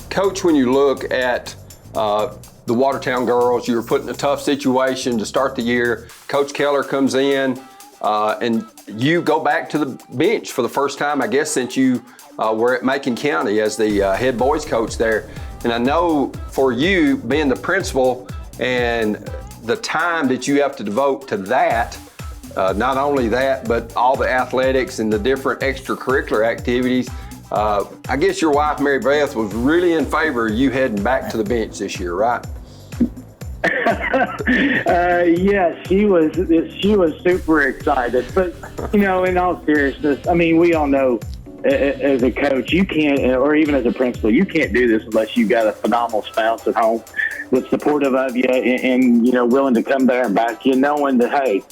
Coach, when you look at the Watertown girls, you were put in a tough situation to start the year. Coach Keller comes in and you go back to the bench for the first time, I guess, since you were at Macon County as the head boys coach there. And I know for you, being the principal and the time that you have to devote to that, not only that, but all the athletics and the different extracurricular activities, I guess your wife, Mary Beth, was really in favor of you heading back to the bench this year, right? Yes, she was super excited. But, in all seriousness, we all know as a coach, you can't, or even as a principal, you can't do this unless you've got a phenomenal spouse at home that's supportive of you and willing to come there and back you, knowing that, hey,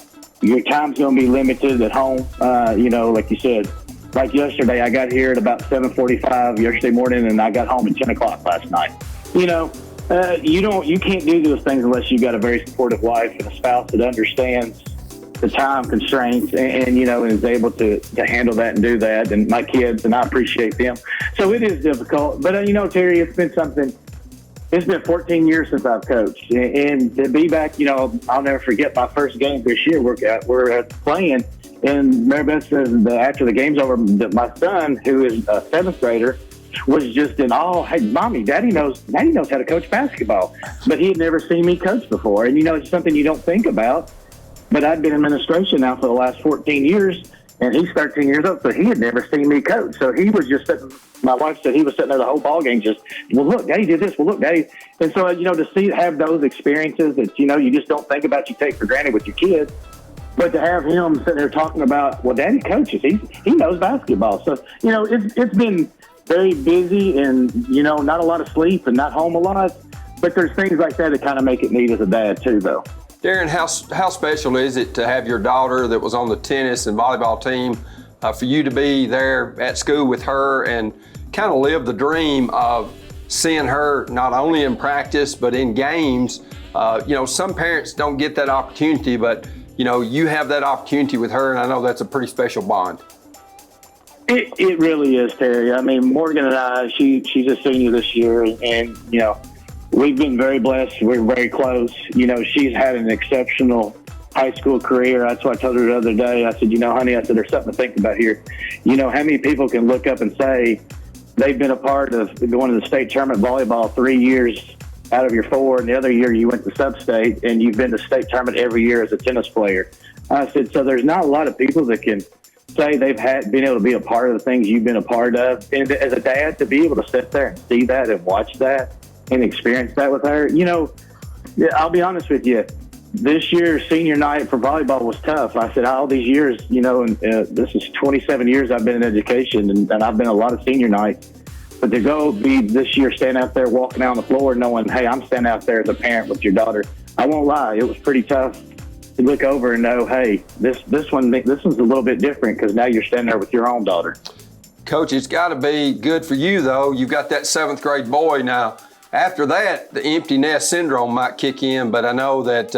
your time's going to be limited at home. Like you said, like yesterday, I got here at about 7:45 yesterday morning, and I got home at 10 o'clock last night. You can't do those things unless you've got a very supportive wife and a spouse that understands the time constraints and is able to handle that and do that. And my kids, and I appreciate them. So it is difficult. But, Terry, it's been 14 years since I've coached. And to be back, I'll never forget my first game this year. We're playing. And Mary Beth says that after the game's over, that my son, who is a 7th grader, was just in awe. Hey, Mommy, Daddy knows how to coach basketball. But he had never seen me coach before. And, it's something you don't think about. But I'd been in administration now for the last 14 years, and he's 13 years old, so he had never seen me coach. So he was just sitting, my wife said he was sitting there the whole ball game just, well, look, Daddy did this, well, look, Daddy. And so, to have those experiences that, you just don't think about, you take for granted with your kids. But to have him sitting there talking about, well, Daddy coaches, he knows basketball. So, it's been very busy and, not a lot of sleep and not home a lot. But there's things like that kind of make it neat as a dad, too, though. Darren, how special is it to have your daughter that was on the tennis and volleyball team, for you to be there at school with her and kind of live the dream of seeing her not only in practice but in games? Some parents don't get that opportunity, but you have that opportunity with her, and I know that's a pretty special bond. It really is, Terry. Morgan and I, she's a senior this year, and we've been very blessed. We're very close. She's had an exceptional high school career. That's what I told her the other day. I said, honey, there's something to think about here. How many people can look up and say they've been a part of going to the state tournament volleyball 3 years out of your 4, and the other year you went to sub-state, and you've been to state tournament every year as a tennis player. I said, so there's not a lot of people that can say they've been able to be a part of the things you've been a part of. And as a dad, to be able to sit there and see that and watch that and experience that with her, I'll be honest with you. This year's senior night for volleyball was tough. I said, all these years, and this is 27 years I've been in education, and I've been a lot of senior nights. But to go be this year standing out there walking down the floor knowing, hey, I'm standing out there as a parent with your daughter, I won't lie, it was pretty tough to look over and know, hey, this one's a little bit different because now you're standing there with your own daughter. Coach, it's got to be good for you, though. You've got that 7th grade boy now. After that, the empty nest syndrome might kick in, but I know that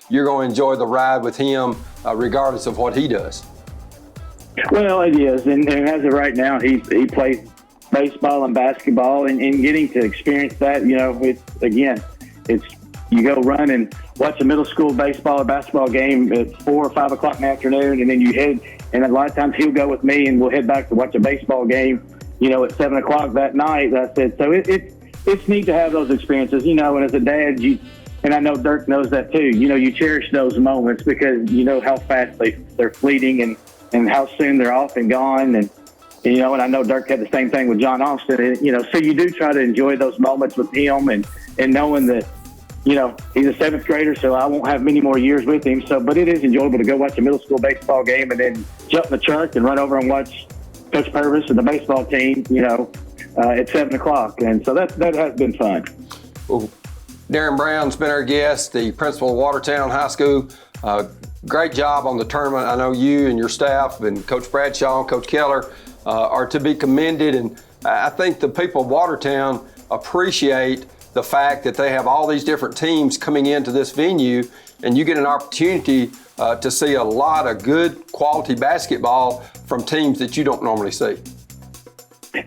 you're going to enjoy the ride with him regardless of what he does. Well, it is, and as of right now, he plays baseball and basketball, and getting to experience that, it's you go run and watch a middle school baseball or basketball game at 4 or 5 o'clock in the afternoon, and then you head, and a lot of times he'll go with me and we'll head back to watch a baseball game, at 7 o'clock that night. I said, so it's neat to have those experiences, and as a dad, and I know Dirk knows that too, you cherish those moments because you know how fast they're fleeting and how soon they're off and gone. And I know Dirk had the same thing with John Austin. And, so you do try to enjoy those moments with him and knowing that, he's a 7th grader, so I won't have many more years with him. But it is enjoyable to go watch a middle school baseball game and then jump in the truck and run over and watch Coach Purvis and the baseball team, at 7 o'clock. And so that has been fun. Well, Darren Brown's been our guest, the principal of Watertown High School. Great job on the tournament. I know you and your staff and Coach Bradshaw and Coach Keller are to be commended. And I think the people of Watertown appreciate the fact that they have all these different teams coming into this venue, and you get an opportunity to see a lot of good quality basketball from teams that you don't normally see.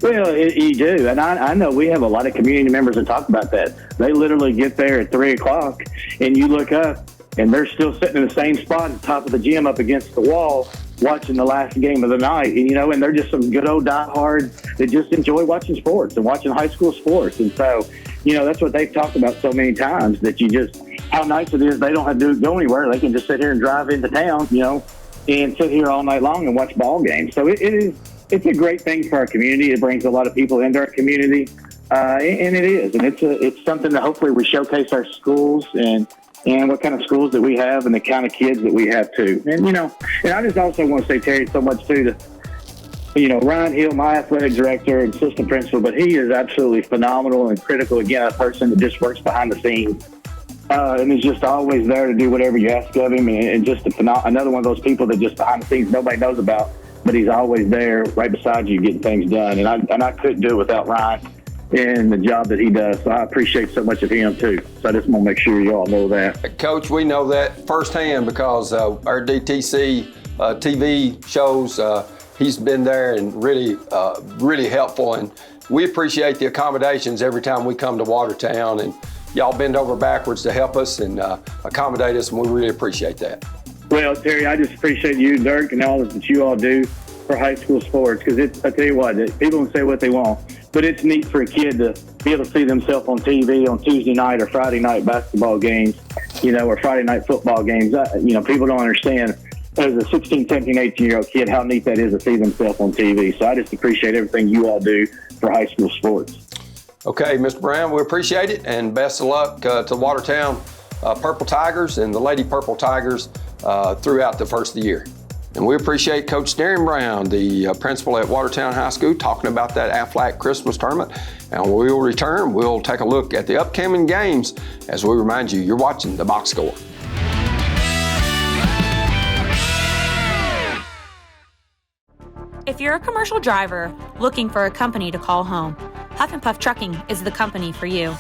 Well, you do. And I know we have a lot of community members that talk about that. They literally get there at 3 o'clock and you look up and they're still sitting in the same spot at the top of the gym up against the wall watching the last game of the night. And they're just some good old diehards that just enjoy watching sports and watching high school sports. And so, that's what they've talked about so many times, that how nice it is. They don't have to go anywhere. They can just sit here and drive into town, and sit here all night long and watch ball games. So it's a great thing for our community. It brings a lot of people into our community, and it is. And it's something that hopefully we showcase our schools and what kind of schools that we have and the kind of kids that we have too. And, and I just also want to say, Terry, so much too to, Ryan Hill, my athletic director and assistant principal, but he is absolutely phenomenal and critical. Again, a person that just works behind the scenes and is just always there to do whatever you ask of him. And just another one of those people that just behind the scenes nobody knows about, but he's always there right beside you getting things done. And I couldn't do it without Ryan and the job that he does. So I appreciate so much of him too. So I just want to make sure you all know that. Coach, we know that firsthand because our DTC TV shows, he's been there and really helpful. And we appreciate the accommodations every time we come to Watertown, and y'all bend over backwards to help us and accommodate us, and we really appreciate that. Well, Terry, I just appreciate you, Dirk, and all that you all do for high school sports, because I tell you what, people can say what they want, but it's neat for a kid to be able to see themselves on TV on Tuesday night or Friday night basketball games, or Friday night football games. People don't understand as a 16, 17, 18-year-old kid how neat that is to see themselves on TV. So I just appreciate everything you all do for high school sports. Okay, Mr. Brown, we appreciate it, and best of luck to Watertown Purple Tigers and the Lady Purple Tigers throughout the first of the year. And we appreciate Coach Darren Brown, the principal at Watertown High School, talking about that Aflac Christmas tournament. And when we will return, we'll take a look at the upcoming games as we remind you, you're watching The Box Score. If you're a commercial driver looking for a company to call home, Huff and Puff Trucking is the company for you.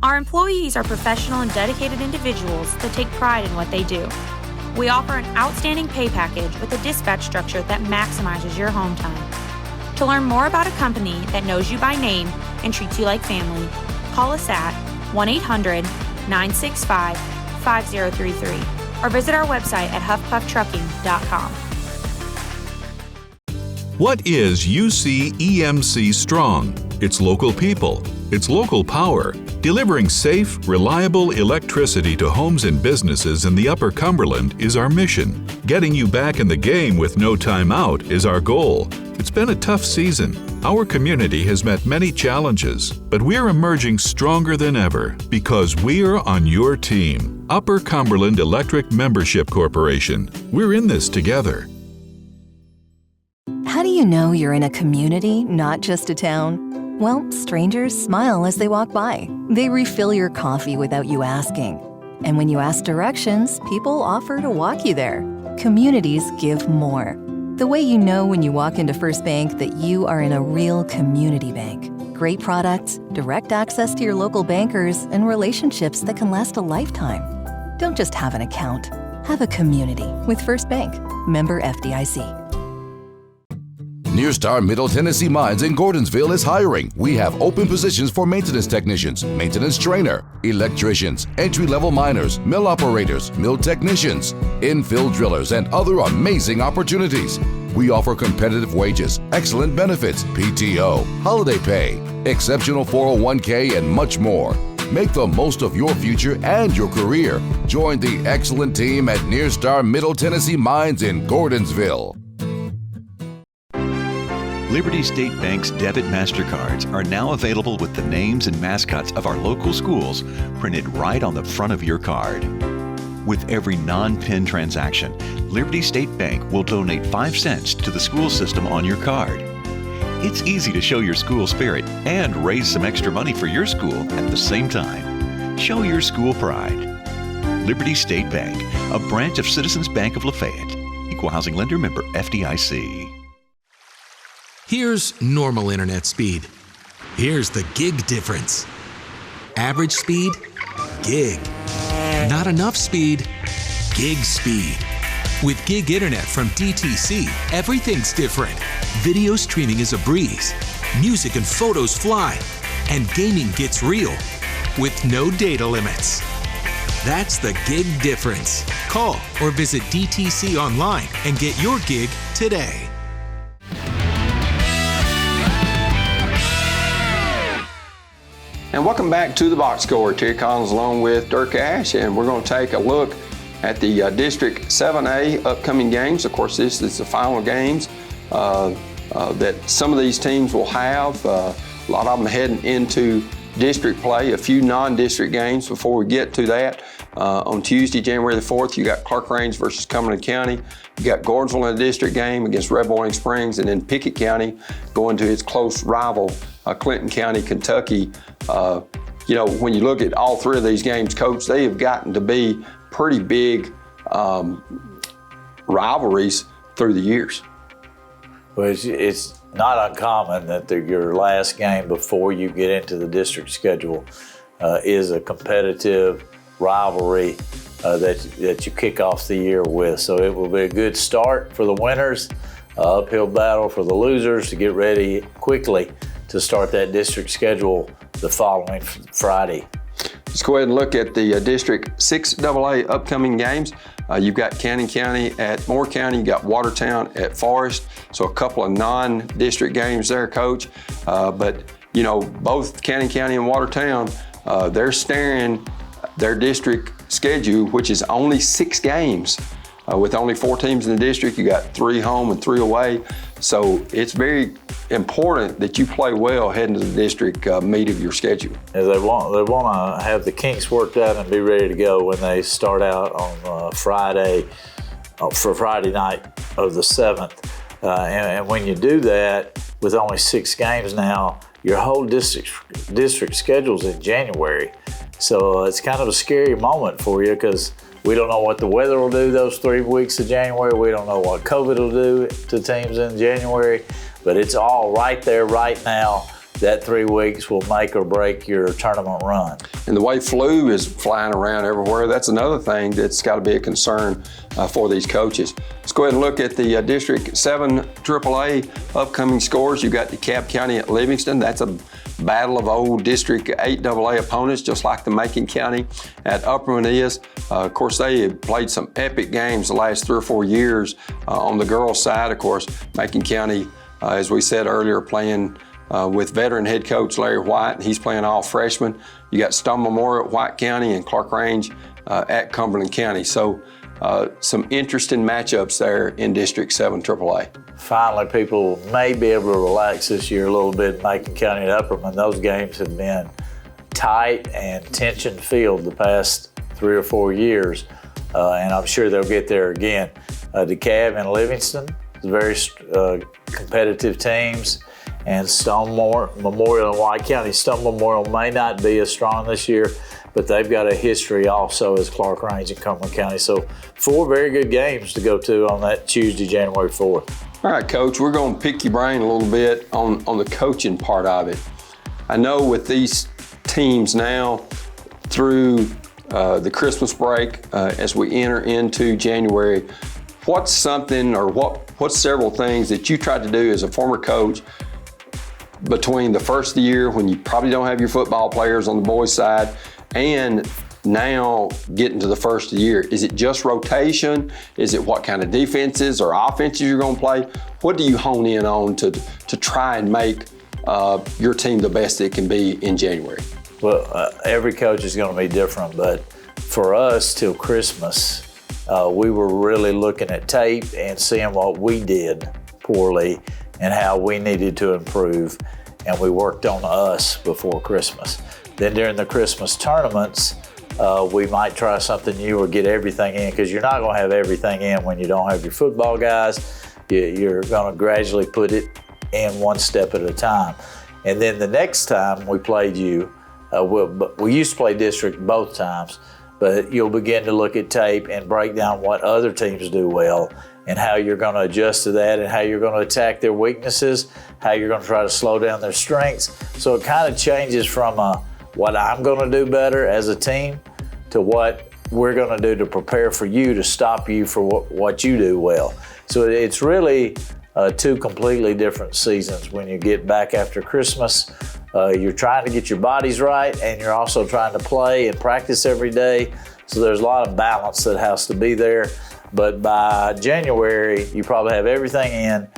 Our employees are professional and dedicated individuals that take pride in what they do. We offer an outstanding pay package with a dispatch structure that maximizes your home time. To learn more about a company that knows you by name and treats you like family, call us at 1-800-965-5033 or visit our website at huffpufftrucking.com. What is UC EMC Strong? It's local people. It's local power. Delivering safe, reliable electricity to homes and businesses in the Upper Cumberland is our mission. Getting you back in the game with no time out is our goal. It's been a tough season. Our community has met many challenges, but we're emerging stronger than ever because we're on your team. Upper Cumberland Electric Membership Corporation. We're in this together. How do you know you're in a community, not just a town? Well, strangers smile as they walk by. They refill your coffee without you asking. And when you ask directions, people offer to walk you there. Communities give more. The way you know when you walk into First Bank that you are in a real community bank. Great products, direct access to your local bankers, and relationships that can last a lifetime. Don't just have an account. Have a community with First Bank. Member FDIC. Near Star Middle Tennessee Mines in Gordonville is hiring. We have open positions for maintenance technicians, maintenance trainer, electricians, entry-level miners, mill operators, mill technicians, infill drillers, and other amazing opportunities. We offer competitive wages, excellent benefits, PTO, holiday pay, exceptional 401k, and much more. Make the most of your future and your career. Join the excellent team at Near Star Middle Tennessee Mines in Gordonsville. Liberty State Bank's debit MasterCards are now available with the names and mascots of our local schools printed right on the front of your card. With every non-PIN transaction, Liberty State Bank will donate 5 cents to the school system on your card. It's easy to show your school spirit and raise some extra money for your school at the same time. Show your school pride. Liberty State Bank, a branch of Citizens Bank of Lafayette. Equal housing lender, member FDIC. Here's normal internet speed. Here's the gig difference. Average speed, gig. Not enough speed, gig speed. With gig internet from DTC, everything's different. Video streaming is a breeze. Music and photos fly. And gaming gets real. With no data limits. That's the gig difference. Call or visit DTC online and get your gig today. And welcome back to the Box Score. Terry Collins along with Dirk Ash, and we're going to take a look at the District 7A upcoming games. Of course, this is the final games that some of these teams will have. A lot of them heading into district play, a few non-district games before we get to that. On Tuesday, January the 4th, you got Clark Range versus Cumberland County. You got Gordonville in a district game against Red Boiling Springs, and then Pickett County going to its close rival, Clinton County, Kentucky. When you look at all three of these games, Coach, they have gotten to be pretty big rivalries through the years. Well, it's not uncommon that your last game before you get into the district schedule is a competitive rivalry that you kick off the year with. So it will be a good start for the winners, uphill battle for the losers to get ready quickly to start that district schedule the following Friday. Let's go ahead and look at the District 6AA upcoming games. You've got Cannon County at Moore County, you got Watertown at Forest, so a couple of non-district games there, Coach. But both Cannon County and Watertown, they're staring their district schedule, which is only 6 games. With only 4 teams in the district, you got 3 home and 3 away. So it's very important that you play well heading to the district meet of your schedule. They want to have the kinks worked out and be ready to go when they start out on Friday, for Friday night of the 7th. And when you do that, with only 6 games now, your whole district schedule's in January. So it's kind of a scary moment for you because we don't know what the weather will do those 3 weeks of January. We don't know what COVID will do to teams in January, but it's all right there right now. That 3 weeks will make or break your tournament run. And the way flu is flying around everywhere, that's another thing that's got to be a concern for these coaches. Let's go ahead and look at the District 7 AAA upcoming scores. You've got DeKalb County at Livingston. That's a battle of old District 8 AA opponents, just like the Macon County at Upperman is. Of course, they have played some epic games the last 3 or 4 years on the girls' side. Of course, Macon County, as we said earlier, playing with veteran head coach Larry White, and he's playing all freshmen. You got Stone Memorial at White County and Clark Range at Cumberland County. So some interesting matchups there in District 7 AAA. Finally, people may be able to relax this year a little bit in Macon County and Upperman. Those games have been tight and tension-filled the past 3 or 4 years, and I'm sure they'll get there again. DeKalb and Livingston, very competitive teams, and Stone Memorial and White County. Stone Memorial may not be as strong this year, but they've got a history also as Clark Range and Cumberland County. So 4 very good games to go to on that Tuesday, January 4th. All right, Coach, we're going to pick your brain a little bit on the coaching part of it. I know with these teams now through the Christmas break, as we enter into January, what's something or what's several things that you tried to do as a former coach between the first of the year when you probably don't have your football players on the boys' side and now getting to the first of the year? Is it just rotation? Is it what kind of defenses or offenses you're going to play? What do you hone in on to try and make your team the best it can be in January? Well, every coach is going to be different, but for us till Christmas, we were really looking at tape and seeing what we did poorly and how we needed to improve, and we worked on us before Christmas. Then during the Christmas tournaments, we might try something new or get everything in, because you're not going to have everything in when you don't have your football guys. You're going to gradually put it in one step at a time. And then the next time we played you, we used to play district both times, but you'll begin to look at tape and break down what other teams do well and how you're going to adjust to that and how you're going to attack their weaknesses, how you're going to try to slow down their strengths. So it kind of changes from what I'm going to do better as a team to what we're going to do to prepare for you, to stop you for what you do well. So it's really two completely different seasons. When you get back after Christmas, you're trying to get your bodies right, and you're also trying to play and practice every day. So there's a lot of balance that has to be there. But by January, you probably have everything in,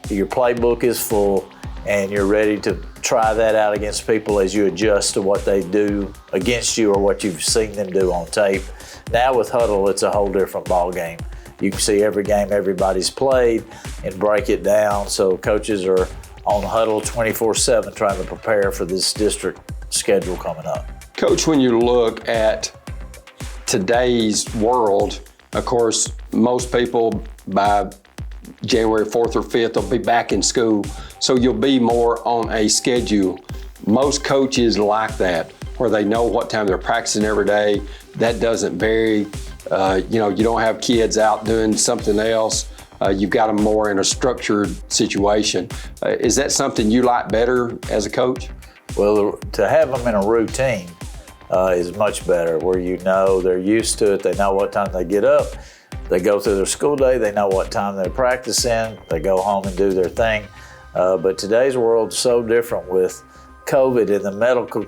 your playbook is full, and you're ready to try that out against people as you adjust to what they do against you or what you've seen them do on tape. Now with Huddle, it's a whole different ball game. You can see every game everybody's played and break it down. So coaches are on Huddle 24/7 trying to prepare for this district schedule coming up. Coach, when you look at today's world, of course, most people by January 4th or 5th will be back in school, so you'll be more on a schedule. Most coaches like that, where they know what time they're practicing every day. That doesn't vary. You don't have kids out doing something else. You've got them more in a structured situation. Is that something you like better as a coach? Well, to have them in a routine is much better, where they're used to it. They know what time they get up. They go through their school day. They know what time they're practicing. They go home and do their thing. But today's world is so different with COVID and the medical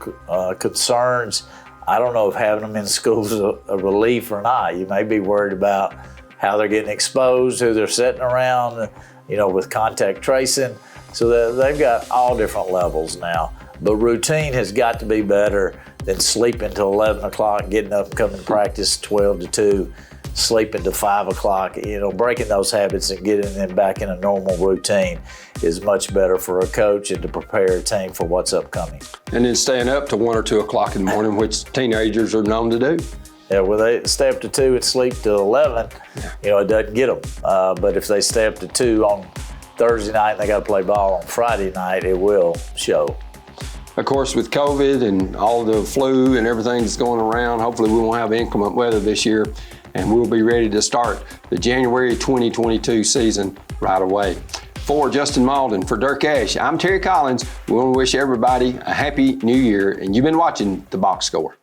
concerns. I don't know if having them in school is a relief or not. You may be worried about how they're getting exposed, who they're sitting around, with contact tracing. So they've got all different levels now. But routine has got to be better than sleeping till 11 o'clock, getting up and coming to practice 12 to 2, sleeping to 5 o'clock. Breaking those habits and getting them back in a normal routine is much better for a coach and to prepare a team for what's upcoming. And then staying up to 1 or 2 o'clock in the morning, which teenagers are known to do. Yeah, well, they stay up to 2 and sleep till 11, it doesn't get them. But if they stay up to 2 on Thursday night and they got to play ball on Friday night, it will show. Of course, with COVID and all the flu and everything that's going around, hopefully we won't have inclement weather this year, and we'll be ready to start the January 2022 season right away. For Justin Malden, for Dirk Ash, I'm Terry Collins. We want to wish everybody a happy new year, and you've been watching The Box Score.